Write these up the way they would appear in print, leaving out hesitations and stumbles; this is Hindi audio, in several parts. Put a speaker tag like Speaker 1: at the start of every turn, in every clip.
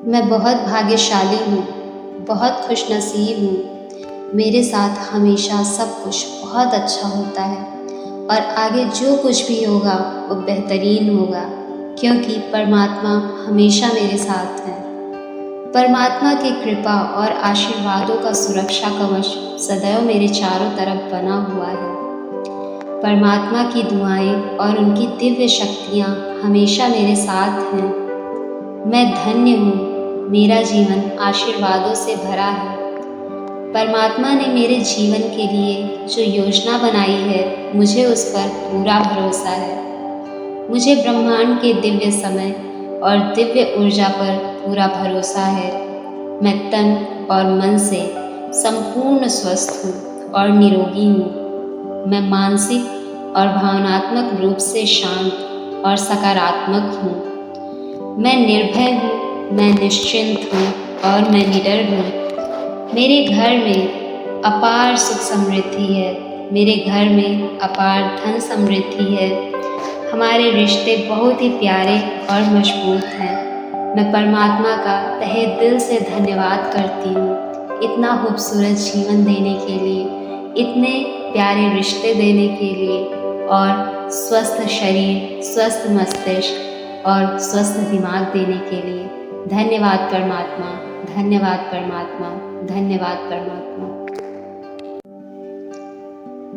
Speaker 1: मैं बहुत भाग्यशाली हूँ, बहुत खुशनसीब हूँ। मेरे साथ हमेशा सब कुछ बहुत अच्छा होता है और आगे जो कुछ भी होगा वो बेहतरीन होगा, क्योंकि परमात्मा हमेशा मेरे साथ है। परमात्मा की कृपा और आशीर्वादों का सुरक्षा कवच सदैव मेरे चारों तरफ बना हुआ है। परमात्मा की दुआएं और उनकी दिव्य शक्तियाँ हमेशा मेरे साथ हैं। मैं धन्य हूँ, मेरा जीवन आशीर्वादों से भरा है। परमात्मा ने मेरे जीवन के लिए जो योजना बनाई है, मुझे उस पर पूरा भरोसा है। मुझे ब्रह्मांड के दिव्य समय और दिव्य ऊर्जा पर पूरा भरोसा है। मैं तन और मन से संपूर्ण स्वस्थ हूँ और निरोगी हूँ। मैं मानसिक और भावनात्मक रूप से शांत और सकारात्मक हूँ। मैं निर्भय हूँ, मैं निश्चिंत हूँ और मैं निडर हूँ। मेरे घर में अपार सुख समृद्धि है। मेरे घर में अपार धन समृद्धि है। हमारे रिश्ते बहुत ही प्यारे और मजबूत हैं। मैं परमात्मा का तहे दिल से धन्यवाद करती हूँ, इतना खूबसूरत जीवन देने के लिए, इतने प्यारे रिश्ते देने के लिए और स्वस्थ शरीर, स्वस्थ मस्तिष्क और स्वस्थ दिमाग देने के लिए। धन्यवाद परमात्मा, धन्यवाद परमात्मा, धन्यवाद परमात्मा।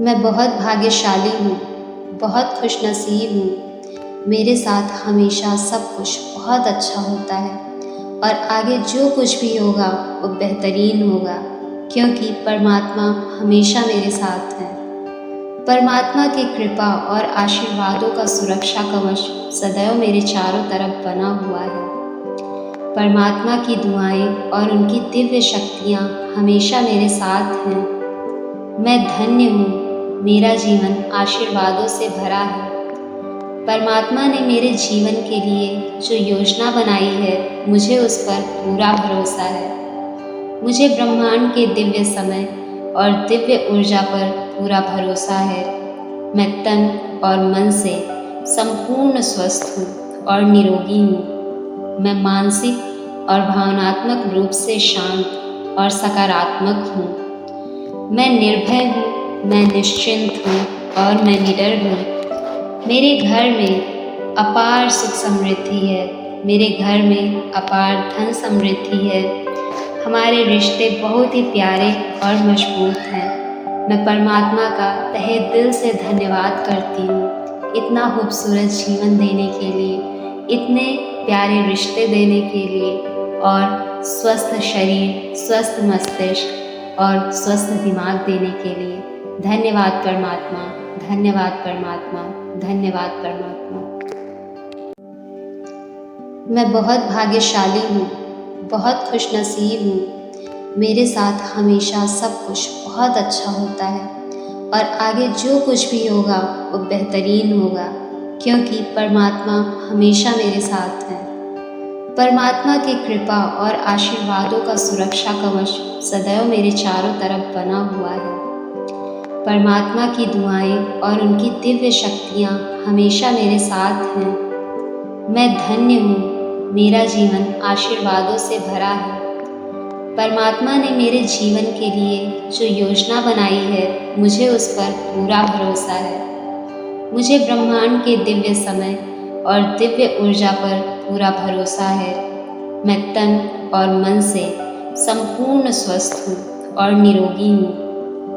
Speaker 1: मैं बहुत भाग्यशाली हूँ, बहुत खुशनसीब हूँ। मेरे साथ हमेशा सब कुछ बहुत अच्छा होता है और आगे जो कुछ भी होगा वो बेहतरीन होगा, क्योंकि परमात्मा हमेशा मेरे साथ है। परमात्मा की कृपा और आशीर्वादों का सुरक्षा कवच सदैव मेरे चारों तरफ बना हुआ है। परमात्मा की दुआएं और उनकी दिव्य शक्तियाँ हमेशा मेरे साथ हैं। मैं धन्य हूँ, मेरा जीवन आशीर्वादों से भरा है। परमात्मा ने मेरे जीवन के लिए जो योजना बनाई है, मुझे उस पर पूरा भरोसा है। मुझे ब्रह्मांड के दिव्य समय और दिव्य ऊर्जा पर पूरा भरोसा है। मैं तन और मन से संपूर्ण स्वस्थ हूँ और निरोगी हूँ। मैं मानसिक और भावनात्मक रूप से शांत और सकारात्मक हूँ। मैं निर्भय हूँ, मैं निश्चिंत हूँ और मैं निडर हूँ। मेरे घर में अपार सुख समृद्धि है। मेरे घर में अपार धन समृद्धि है। हमारे रिश्ते बहुत ही प्यारे और मजबूत हैं। मैं परमात्मा का तहे दिल से धन्यवाद करती हूँ, इतना खूबसूरत जीवन देने के लिए, इतने प्यारे रिश्ते देने के लिए और स्वस्थ शरीर, स्वस्थ मस्तिष्क और स्वस्थ दिमाग देने के लिए। धन्यवाद परमात्मा, धन्यवाद परमात्मा, धन्यवाद परमात्मा। मैं बहुत भाग्यशाली हूँ, बहुत खुशनसीब हूँ। मेरे साथ हमेशा सब कुछ बहुत अच्छा होता है और आगे जो कुछ भी होगा वो बेहतरीन होगा, क्योंकि परमात्मा हमेशा मेरे साथ है। परमात्मा की कृपा और आशीर्वादों का सुरक्षा कवच सदैव मेरे चारों तरफ बना हुआ है। परमात्मा की दुआएं और उनकी दिव्य शक्तियाँ हमेशा मेरे साथ हैं। मैं धन्य हूँ, मेरा जीवन आशीर्वादों से भरा है। परमात्मा ने मेरे जीवन के लिए जो योजना बनाई है, मुझे उस पर पूरा भरोसा है। मुझे ब्रह्मांड के दिव्य समय और दिव्य ऊर्जा पर पूरा भरोसा है। मैं तन और मन से संपूर्ण स्वस्थ हूँ और निरोगी हूँ।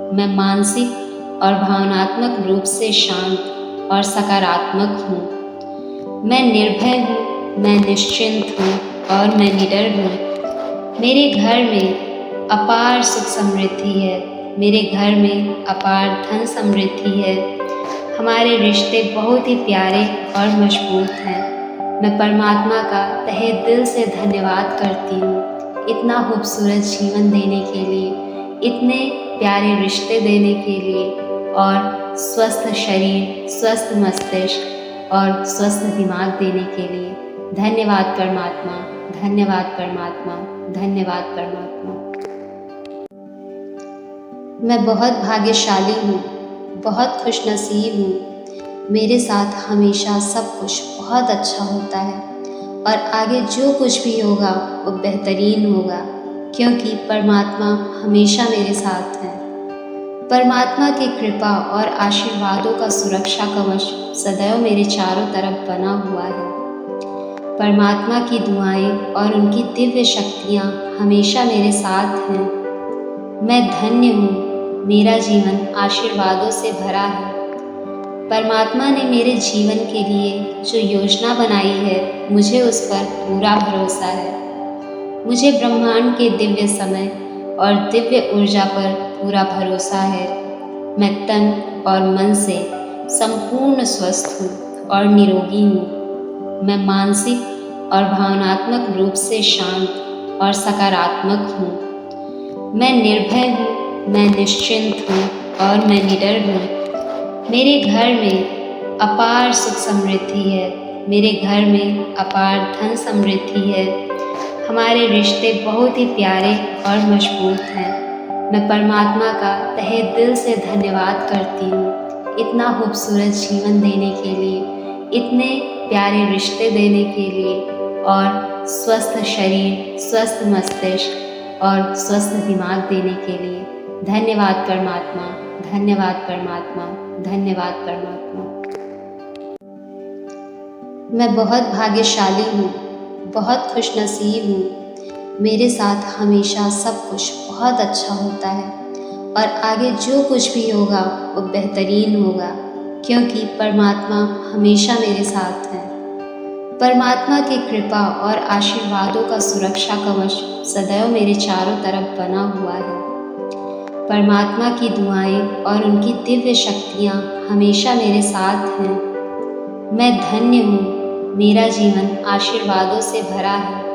Speaker 1: मैं मानसिक और भावनात्मक रूप से शांत और सकारात्मक हूँ। मैं निर्भय हूँ, मैं निश्चिंत हूँ और मैं निडर हूँ। मेरे घर में अपार सुख समृद्धि है। मेरे घर में अपार धन समृद्धि है। हमारे रिश्ते बहुत ही प्यारे और मजबूत हैं। मैं परमात्मा का तहे दिल से धन्यवाद करती हूँ, इतना खूबसूरत जीवन देने के लिए, इतने प्यारे रिश्ते देने के लिए और स्वस्थ शरीर, स्वस्थ मस्तिष्क और स्वस्थ दिमाग देने के लिए। धन्यवाद परमात्मा, धन्यवाद परमात्मा, धन्यवाद परमात्मा। मैं बहुत भाग्यशाली हूँ, बहुत खुशनसीब हूँ। मेरे साथ हमेशा सब कुछ बहुत अच्छा होता है और आगे जो कुछ भी होगा वो बेहतरीन होगा, क्योंकि परमात्मा हमेशा मेरे साथ है। परमात्मा की कृपा और आशीर्वादों का सुरक्षा कवच सदैव मेरे चारों तरफ बना हुआ है। परमात्मा की दुआएं और उनकी दिव्य शक्तियाँ हमेशा मेरे साथ हैं। मैं धन्य हूँ, मेरा जीवन आशीर्वादों से भरा है। परमात्मा ने मेरे जीवन के लिए जो योजना बनाई है, मुझे उस पर पूरा भरोसा है। मुझे ब्रह्मांड के दिव्य समय और दिव्य ऊर्जा पर पूरा भरोसा है। मैं तन और मन से संपूर्ण स्वस्थ हूँ और निरोगी हूँ। मैं मानसिक और भावनात्मक रूप से शांत और सकारात्मक हूँ। मैं निर्भय हूँ, मैं निश्चिंत हूँ और मैं निडर हूँ। मेरे घर में अपार सुख समृद्धि है। मेरे घर में अपार धन समृद्धि है। हमारे रिश्ते बहुत ही प्यारे और मजबूत हैं। मैं परमात्मा का तहे दिल से धन्यवाद करती हूँ, इतना खूबसूरत जीवन देने के लिए, इतने प्यारे रिश्ते देने के लिए और स्वस्थ शरीर, स्वस्थ मस्तिष्क और स्वस्थ दिमाग देने के लिए। धन्यवाद परमात्मा, धन्यवाद परमात्मा, धन्यवाद परमात्मा। मैं बहुत भाग्यशाली हूँ, बहुत खुशनसीब हूँ। मेरे साथ हमेशा सब कुछ बहुत अच्छा होता है और आगे जो कुछ भी होगा वो बेहतरीन होगा, क्योंकि परमात्मा हमेशा मेरे साथ है। परमात्मा की कृपा और आशीर्वादों का सुरक्षा कवच सदैव मेरे चारों तरफ बना हुआ है। परमात्मा की दुआएं और उनकी दिव्य शक्तियाँ हमेशा मेरे साथ हैं। मैं धन्य हूँ, मेरा जीवन आशीर्वादों से भरा है।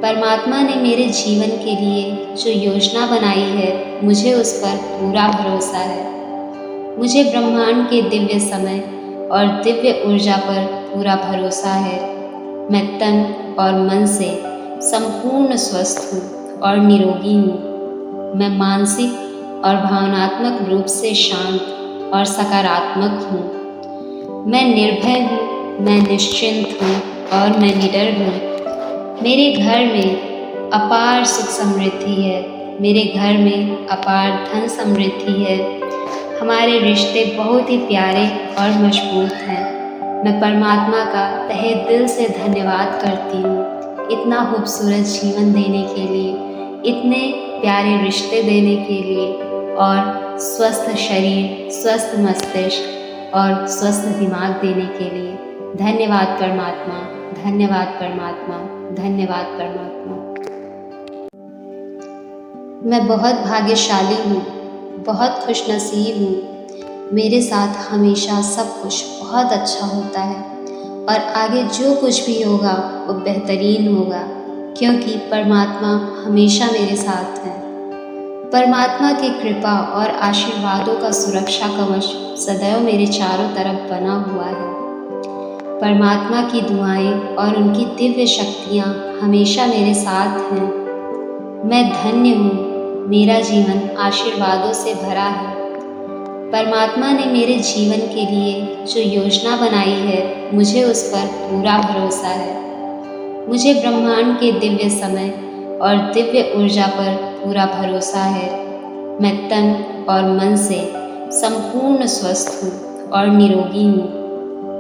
Speaker 1: परमात्मा ने मेरे जीवन के लिए जो योजना बनाई है, मुझे उस पर पूरा भरोसा है। मुझे ब्रह्मांड के दिव्य समय और दिव्य ऊर्जा पर पूरा भरोसा है। मैं तन और मन से संपूर्ण स्वस्थ हूँ और निरोगी हूँ। मैं मानसिक और भावनात्मक रूप से शांत और सकारात्मक हूँ। मैं निर्भय हूँ, मैं निश्चिंत हूँ और मैं निडर हूँ। मेरे घर में अपार सुख समृद्धि है। मेरे घर में अपार धन समृद्धि है। हमारे रिश्ते बहुत ही प्यारे और मजबूत हैं। मैं परमात्मा का तहे दिल से धन्यवाद करती हूँ, इतना खूबसूरत जीवन देने के लिए, इतने प्यारे रिश्ते देने के लिए और स्वस्थ शरीर, स्वस्थ मस्तिष्क और स्वस्थ दिमाग देने के लिए। धन्यवाद परमात्मा, धन्यवाद परमात्मा, धन्यवाद परमात्मा। मैं बहुत भाग्यशाली हूँ, बहुत खुशनसीब हूँ। मेरे साथ हमेशा सब कुछ बहुत अच्छा होता है और आगे जो कुछ भी होगा वो बेहतरीन होगा, क्योंकि परमात्मा हमेशा मेरे साथ है। परमात्मा की कृपा और आशीर्वादों का सुरक्षा कवच सदैव मेरे चारों तरफ बना हुआ है। परमात्मा की दुआएं और उनकी दिव्य शक्तियाँ हमेशा मेरे साथ हैं। मैं धन्य हूँ, मेरा जीवन आशीर्वादों से भरा है। परमात्मा ने मेरे जीवन के लिए जो योजना बनाई है, मुझे उस पर पूरा भरोसा है। मुझे ब्रह्मांड के दिव्य समय और दिव्य ऊर्जा पर पूरा भरोसा है। मैं तन और मन से संपूर्ण स्वस्थ हूँ और निरोगी हूँ।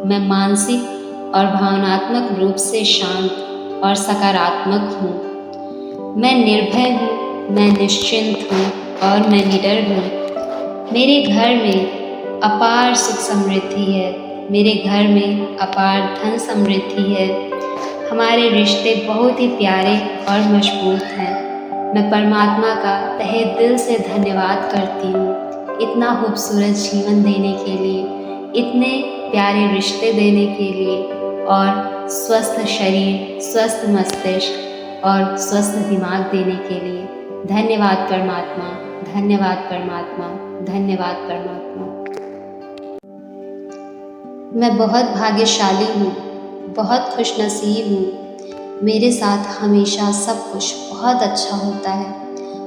Speaker 1: मैं मानसिक और भावनात्मक रूप से शांत और सकारात्मक हूँ। मैं निर्भय हूँ, मैं निश्चिंत हूँ और मैं निडर हूँ। मेरे घर में अपार सुख समृद्धि है। मेरे घर में अपार धन समृद्धि है। हमारे रिश्ते बहुत ही प्यारे और मजबूत हैं। मैं परमात्मा का तहे दिल से धन्यवाद करती हूँ, इतना खूबसूरत जीवन देने के लिए, इतने प्यारे रिश्ते देने के लिए और स्वस्थ शरीर, स्वस्थ मस्तिष्क और स्वस्थ दिमाग देने के लिए। धन्यवाद परमात्मा, धन्यवाद परमात्मा, धन्यवाद परमात्मा। मैं बहुत भाग्यशाली हूँ, बहुत खुशनसीब हूँ। मेरे साथ हमेशा सब कुछ बहुत अच्छा होता है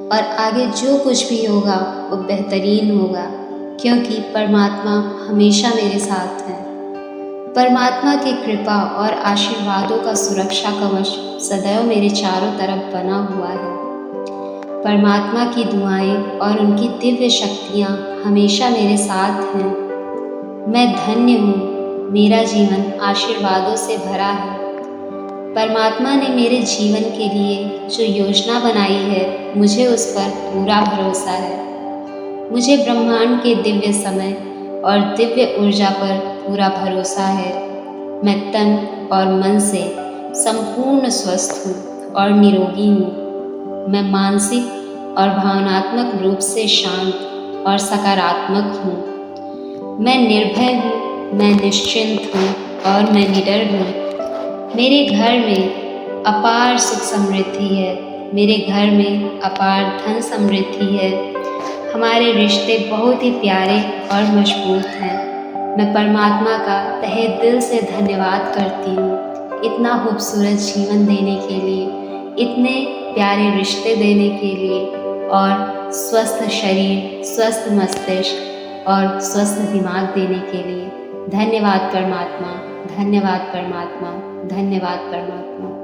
Speaker 1: और आगे जो कुछ भी होगा वो बेहतरीन होगा, क्योंकि परमात्मा हमेशा मेरे साथ है। परमात्मा की कृपा और आशीर्वादों का सुरक्षा कवच सदैव मेरे चारों तरफ बना हुआ है। परमात्मा की दुआएं और उनकी दिव्य शक्तियाँ हमेशा मेरे साथ हैं। मैं धन्य हूँ, मेरा जीवन आशीर्वादों से भरा है। परमात्मा ने मेरे जीवन के लिए जो योजना बनाई है, मुझे उस पर पूरा भरोसा है। मुझे ब्रह्मांड के दिव्य समय और दिव्य ऊर्जा पर पूरा भरोसा है। मैं तन और मन से संपूर्ण स्वस्थ हूँ और निरोगी हूँ। मैं मानसिक और भावनात्मक रूप से शांत और सकारात्मक हूँ। मैं निर्भय हूँ, मैं निश्चिंत हूँ और मैं निडर हूँ। मेरे घर में अपार सुख समृद्धि है। मेरे घर में अपार धन समृद्धि है। हमारे रिश्ते बहुत ही प्यारे और मजबूत हैं। मैं परमात्मा का तहे दिल से धन्यवाद करती हूँ इतना खूबसूरत जीवन देने के लिए, इतने प्यारे रिश्ते देने के लिए और स्वस्थ शरीर, स्वस्थ मस्तिष्क और स्वस्थ दिमाग देने के लिए। धन्यवाद परमात्मा, धन्यवाद परमात्मा, धन्यवाद परमात्मा।